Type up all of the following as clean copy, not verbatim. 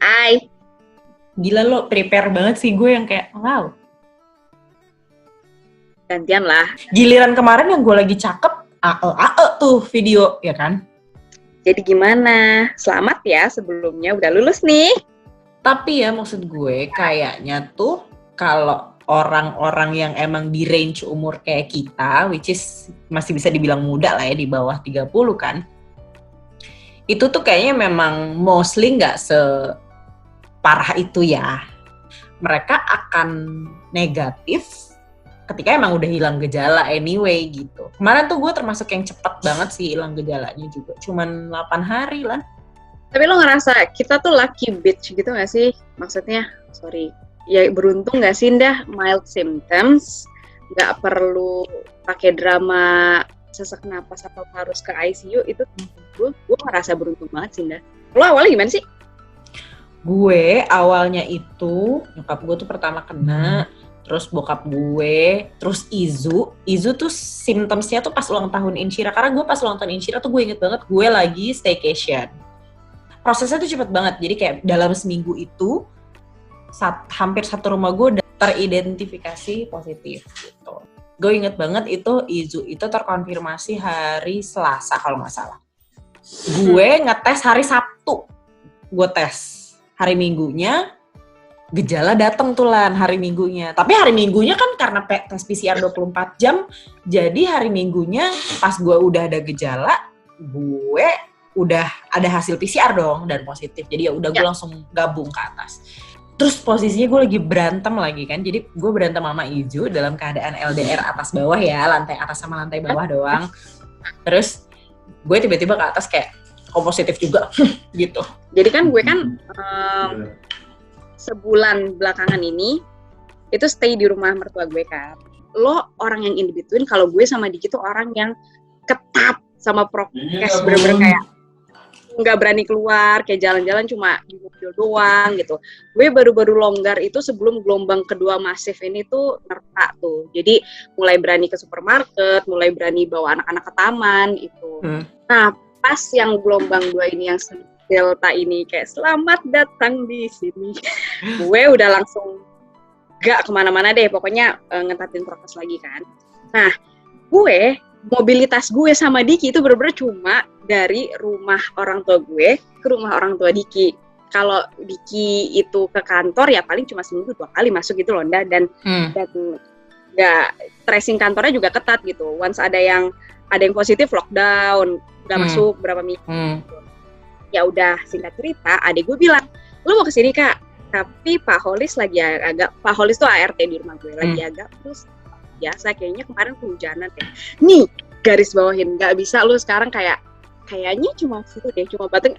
Hai. Gila lo prepare banget sih gue yang kayak wow. Gantian lah. Giliran kemarin yang gue lagi cakep, tuh video, ya kan? Jadi gimana? Selamat ya sebelumnya udah lulus nih. Tapi ya maksud gue kayaknya tuh kalau orang-orang yang emang di range umur kayak kita, which is masih bisa dibilang muda lah ya, di bawah 30 kan. Itu tuh kayaknya memang mostly nggak separah itu ya. Mereka akan negatif ketika emang udah hilang gejala anyway gitu. Kemarin tuh gue termasuk yang cepet banget sih hilang gejalanya juga. Cuman 8 hari lah. Tapi lo ngerasa kita tuh lucky bitch gitu gak sih? Maksudnya, ya beruntung gak sih Ndah, mild symptoms, gak perlu pakai drama sesak napas atau harus ke ICU, itu gue ngerasa beruntung banget sih Ndah. Lo awalnya gimana sih? Gue awalnya itu, nyokap gue tuh pertama kena, terus bokap gue, terus Izu tuh symptomsnya tuh pas ulang tahun Inshira, karena gue pas ulang tahun Inshira tuh gue inget banget gue lagi staycation. Prosesnya tuh cepet banget, jadi kayak dalam seminggu itu hampir satu rumah gue udah teridentifikasi positif gitu. Gue inget banget itu Izu itu terkonfirmasi hari Selasa kalau nggak salah. Gue ngetes hari Sabtu, gue tes. Hari Minggunya gejala dateng tuh Lan hari Minggunya. Tapi hari Minggunya kan karena tes PCR 24 jam, jadi hari Minggunya pas gue udah ada gejala, gue udah ada hasil PCR dong dan positif. Jadi ya udah gue langsung gabung ke atas. Terus posisinya gue lagi berantem lagi kan. Jadi gue berantem sama Izu dalam keadaan LDR atas bawah ya, lantai atas sama lantai bawah doang. Terus gue tiba-tiba ke atas kayak positif juga gitu. Jadi kan gue kan sebulan belakangan ini itu stay di rumah mertua gue kan. Lo orang yang in between, kalau gue sama Diki tuh orang yang ketat sama prokes, bener-bener kayak nggak berani keluar, kayak jalan-jalan cuma di mobil doang gitu. Gue baru-baru longgar itu sebelum gelombang kedua masif ini tuh nerta tuh. Jadi mulai berani ke supermarket, mulai berani bawa anak-anak ke taman itu. Nah pas yang gelombang 2 ini yang Delta ini kayak selamat datang di sini. Gue udah langsung gak kemana-mana deh, pokoknya ngetatin prokes lagi kan. Nah gue mobilitas gue sama Diki itu bener-bener cuma dari rumah orang tua gue ke rumah orang tua Diki. Kalau Diki itu ke kantor ya paling cuma seminggu 2 kali masuk gitu loh, dan nggak tracing kantornya juga ketat gitu. Once ada yang positif lockdown, udah masuk berapa minggu. Ya udah singkat cerita, adik gue bilang, lu mau kesini Kak, tapi Pak Holis lagi agak, Pak Holis tuh ART di rumah gue lagi agak terus biasa kayaknya kemarin kehujanan deh. Nih garis bawahin, nggak bisa lu sekarang kayaknya cuma flu deh, cuma batuk.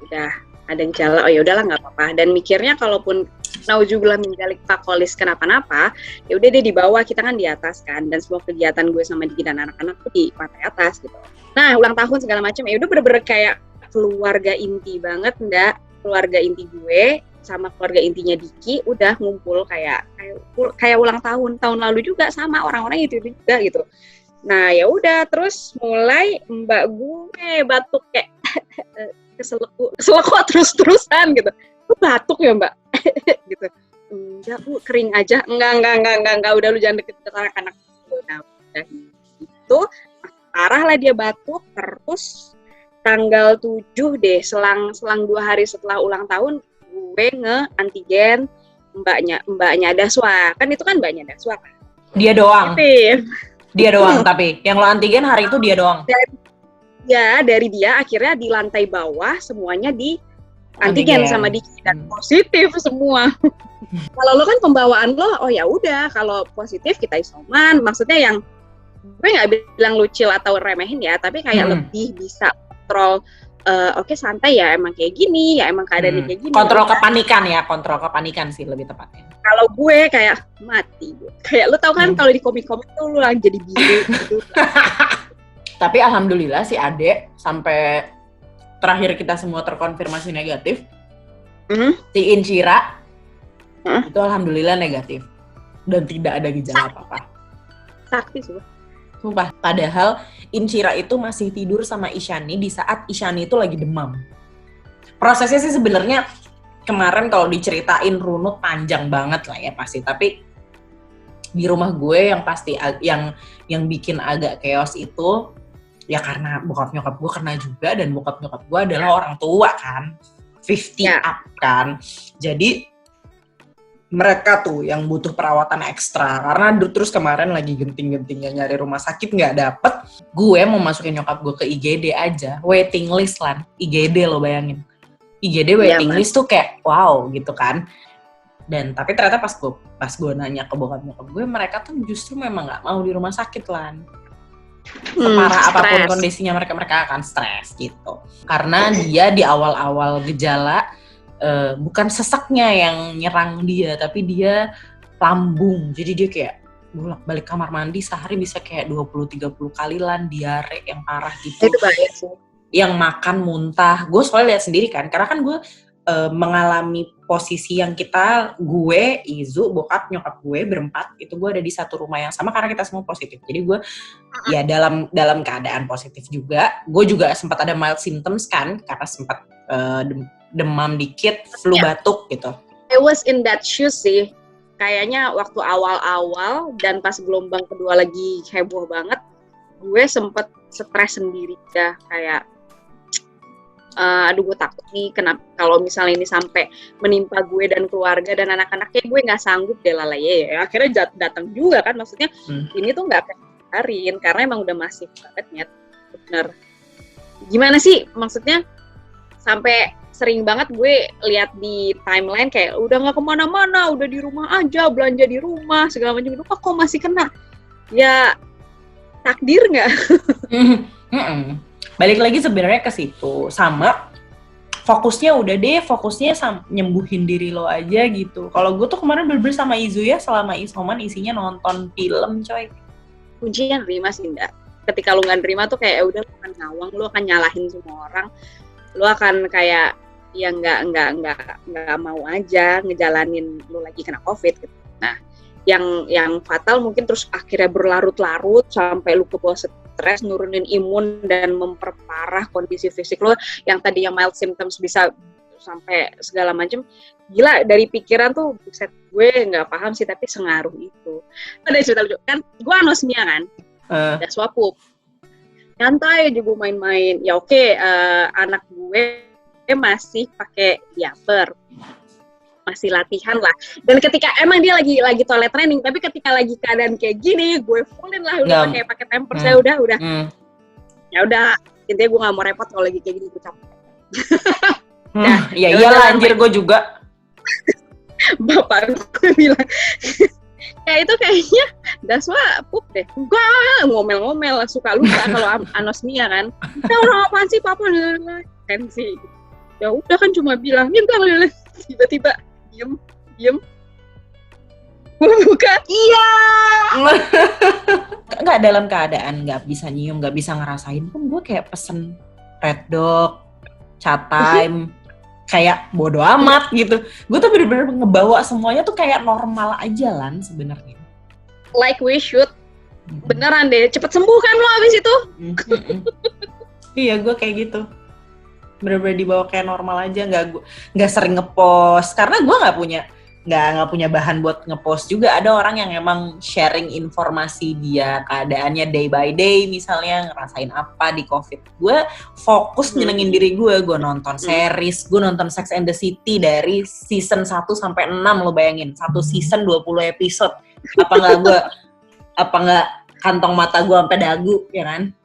Udah ada gejala, oh ya udahlah nggak apa-apa. Dan mikirnya kalaupun nauzubillah min dzalik Pak Holis kenapa-napa, ya udah deh di bawah, kita kan di atas kan. Dan semua kegiatan gue sama Diki dan anak-anak tuh di lantai atas gitu. Nah ulang tahun segala macam, ya udah bener-bener kayak keluarga inti banget, keluarga inti gue sama keluarga intinya Diki udah ngumpul kayak ulang tahun lalu juga sama orang-orang itu juga gitu. Nah ya udah terus mulai mbak gue batuk kayak keselekuk terus-terusan gitu. Lu batuk ya mbak? gitu. Enggak bu, kering aja. Enggak, udah lu jangan deket-deket anak-anak. Nah udah gitu parah lah dia batuk. Terus tanggal 7 deh, selang 2 hari setelah ulang tahun, gue nge-antigen mbaknya Daswa. Kan itu kan mbaknya Daswa kan? Dia doang? Dia doang tapi? Yang lo antigen hari itu dia doang? Dari dia akhirnya di lantai bawah semuanya di antigen sama Diki dan positif semua. Kalau lo kan pembawaan lo, oh ya udah kalau positif kita isoman. Maksudnya yang gue nggak bilang lucil atau remehin ya, tapi kayak lebih bisa kontrol. Oke santai ya, emang kayak gini ya, emang keadaannya kayak gini. Kontrol kepanikan sih lebih tepatnya. Kalau gue kayak mati, kayak lu tau kan kalau di komik-komik tuh lu lagi jadi biru gitu. Tapi alhamdulillah si Ade sampai terakhir kita semua terkonfirmasi negatif. Si Inshira itu alhamdulillah negatif dan tidak ada gejala apa-apa. Sakti Sumpah, padahal Inshira itu masih tidur sama Isyani di saat Isyani itu lagi demam. Prosesnya sih sebenarnya kemarin kalau diceritain runut panjang banget lah ya pasti, tapi di rumah gue yang pasti yang bikin agak chaos itu ya karena bokap nyokap gue kena juga, dan bokap nyokap gue adalah orang tua kan, 50 up kan, jadi mereka tuh yang butuh perawatan ekstra karena terus kemarin lagi genting-gentingnya nyari rumah sakit nggak dapet. Gue mau masukin nyokap gue ke IGD aja, waiting list lah, IGD lo bayangin, IGD waiting list tuh kayak wow gitu kan. Dan tapi ternyata pas gue nanya ke bokap nyokap gue, mereka tuh justru memang nggak mau di rumah sakit lah. Separah apapun kondisinya mereka akan stres gitu, karena dia di awal-awal gejala bukan sesaknya yang nyerang dia, tapi dia lambung. Jadi dia kayak bolak-balik kamar mandi sehari bisa kayak 20-30 kali lah, diare yang parah gitu. Itu bahaya sih. Yang makan muntah. Gue soalnya lihat sendiri kan, karena kan gue mengalami posisi yang gue, Izu, bokap, nyokap gue berempat, itu gue ada di satu rumah yang sama karena kita semua positif. Jadi gue ya dalam keadaan positif juga. Gue juga sempat ada mild symptoms kan, karena sempat demam dikit, flu batuk gitu. I was in that shoes sih. Kayaknya waktu awal-awal dan pas gelombang kedua lagi heboh banget, gue sempet stres sendiri ya, kayak aduh gue takut nih kenapa kalau misalnya ini sampai menimpa gue dan keluarga dan anak-anaknya, gue nggak sanggup deh lala ya. Akhirnya datang juga kan, maksudnya ini tuh nggak kemarin karena emang udah masif banget ya. Bener. Gimana sih maksudnya sampai sering banget gue lihat di timeline kayak udah nggak kemana-mana, udah di rumah aja, belanja di rumah segala macam. Kok masih kena? Ya takdir nggak? Balik lagi sebenarnya ke situ, sama fokusnya nyembuhin diri lo aja gitu. Kalau gue tuh kemarin bener-bener sama Izu ya, selama isoman isinya nonton film coy. Kuncinya nerima sih Nda. Ketika lo nggak nerima tuh kayak udah lo akan ngawang, lo akan nyalahin semua orang, lo akan kayak ya nggak mau aja ngejalanin lo lagi kena COVID gitu. Nah, yang fatal mungkin terus akhirnya berlarut-larut sampai lo ke bawah stres, nurunin imun dan memperparah kondisi fisik lo yang tadi yang mild symptoms bisa sampai segala macam. Gila, dari pikiran tuh buset, gue nggak paham sih tapi sengaruh itu. Ada cerita lucu kan, gue anosmia kan, udah swapuk, nyantai aja gue main-main. Ya oke, anak gue masih pakai diaper, masih latihan lah. Dan ketika emang dia lagi toilet training, tapi ketika lagi keadaan kayak gini, gue fullin lah udah pakai pampers. Saya udah. Ya udah, intinya gue nggak mau repot kalau lagi kayak gini, gue capek. Ya iyalah anjir, gue juga. Bapak gue bilang, kayak itu kayaknya Daswa pup deh. Gue ngomel-ngomel, suka lupa kalau anosmia kan. Ya orang apaan sih papa? Kan sih. Ya udah kan cuma bilang, ya enggak, tiba-tiba diem. Bukan. Iya. Nggak dalam keadaan nggak bisa nyium, nggak bisa ngerasain pun gue kayak pesen Red Dog, Chat Time, kayak bodo amat gitu. Gue tuh bener-bener ngebawa semuanya tuh kayak normal aja lan sebenarnya. Like we should. Beneran deh, cepet sembuh kan lo abis itu. Iya, gue kayak gitu. Bener-bener dibawa kayak normal aja, nggak sering ngepost karena gue nggak punya bahan buat ngepost juga. Ada orang yang emang sharing informasi dia keadaannya day by day, misalnya ngerasain apa di COVID. Gue fokus nyenengin diri gue nonton series, gue nonton Sex and the City dari season 1 sampai 6, lo bayangin, satu season 20 episode. Apa nggak kantong mata gue sampai dagu, ya kan?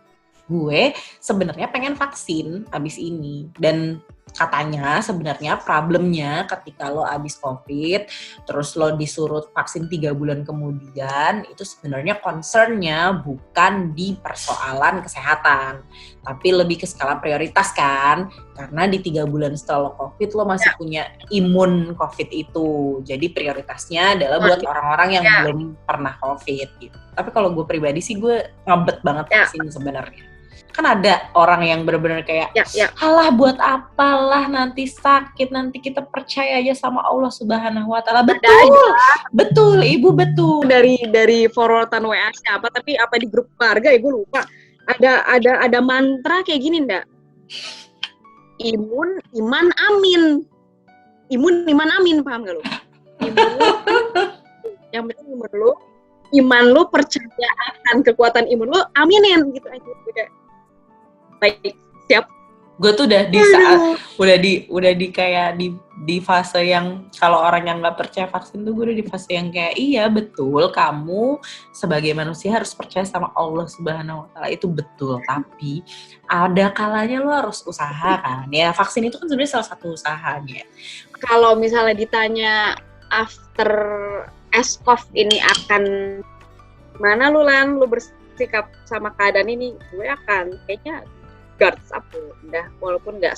Gue sebenarnya pengen vaksin abis ini, dan katanya sebenarnya problemnya ketika lo abis COVID terus lo disuruh vaksin 3 bulan kemudian, itu sebenarnya concernnya bukan di persoalan kesehatan tapi lebih ke skala prioritas kan, karena di 3 bulan setelah lo COVID lo masih punya imun COVID itu, jadi prioritasnya adalah buat orang-orang yang belum pernah COVID gitu. Tapi kalau gue pribadi sih gue ngebet banget vaksin sebenarnya. Kan ada orang yang benar-benar kayak alah buat apalah, nanti sakit, nanti kita percaya aja sama Allah Subhanahu wa taala. Betul ibu, betul. Dari forwardan WA siapa, tapi apa di grup keluarga ya gue lupa, ada mantra kayak gini ndak, iman amin. imun amin, paham gak lu? Imun, yang penting iman lu percaya akan kekuatan imun lu, aminin gitu aja. Udah baik, siap. Gue tuh udah di saat udah di kayak di fase yang kalau orang yang nggak percaya vaksin tuh gue udah di fase yang kayak iya betul, kamu sebagai manusia harus percaya sama Allah Subhanahu Wa Taala, itu betul, tapi ada kalanya lo harus usaha kan. Ya vaksin itu kan sebenarnya salah satu usahanya. Kalau misalnya ditanya after ASCOV ini akan gimana lu Lan, lu bersikap sama keadaan ini, gue akan kayaknya guards up udah, walaupun nggak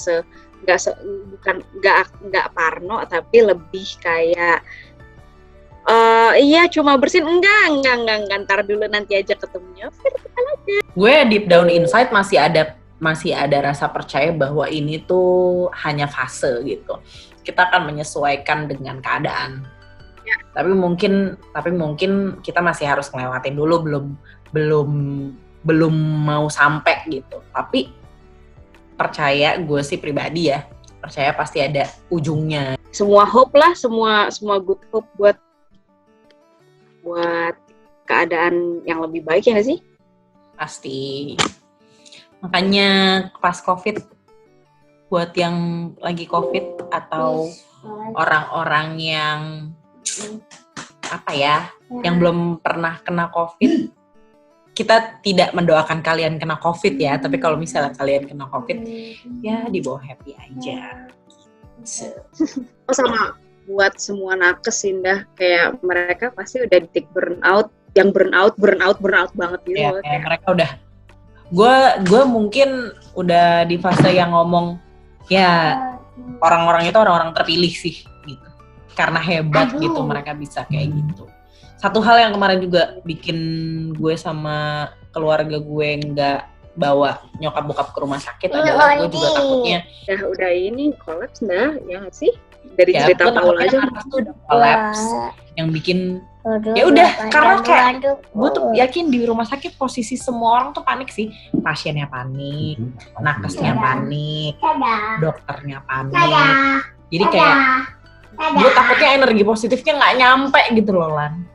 parno, tapi lebih kayak iya cuma bersin enggak ntar dulu nanti aja ketemunya virtual aja. Gue deep down inside masih ada rasa percaya bahwa ini tuh hanya fase gitu, kita akan menyesuaikan dengan keadaan ya. Tapi mungkin kita masih harus ngelewatin dulu, belum mau sampai gitu. Tapi percaya, gue sih pribadi ya, percaya pasti ada ujungnya. Semua hope lah, semua good hope buat keadaan yang lebih baik, ya nggak sih? Pasti. Makanya pas COVID, buat yang lagi COVID atau orang-orang yang yang belum pernah kena COVID, kita tidak mendoakan kalian kena COVID ya, tapi kalau misalnya kalian kena COVID, ya dibawa happy aja. Sama buat semua nakes Indah, kayak mereka pasti udah di titik burnout banget gitu. Ya, kayak mereka udah, gue mungkin udah di fase yang ngomong, ya orang-orang itu orang-orang terpilih sih gitu, karena hebat gitu mereka bisa kayak gitu. Satu hal yang kemarin juga bikin gue sama keluarga gue nggak bawa nyokap bokap ke rumah sakit adalah gue juga takutnya udah ini kolaps dah, ya nggak sih? Dari cerita Paul aja tuh udah kolaps, yang bikin ya udah, karena kayak gue tuh yakin di rumah sakit posisi semua orang tuh panik sih, pasiennya panik, nakesnya panik, dokternya panik, jadi kayak gue takutnya energi positifnya nggak nyampe gitu loh Lan.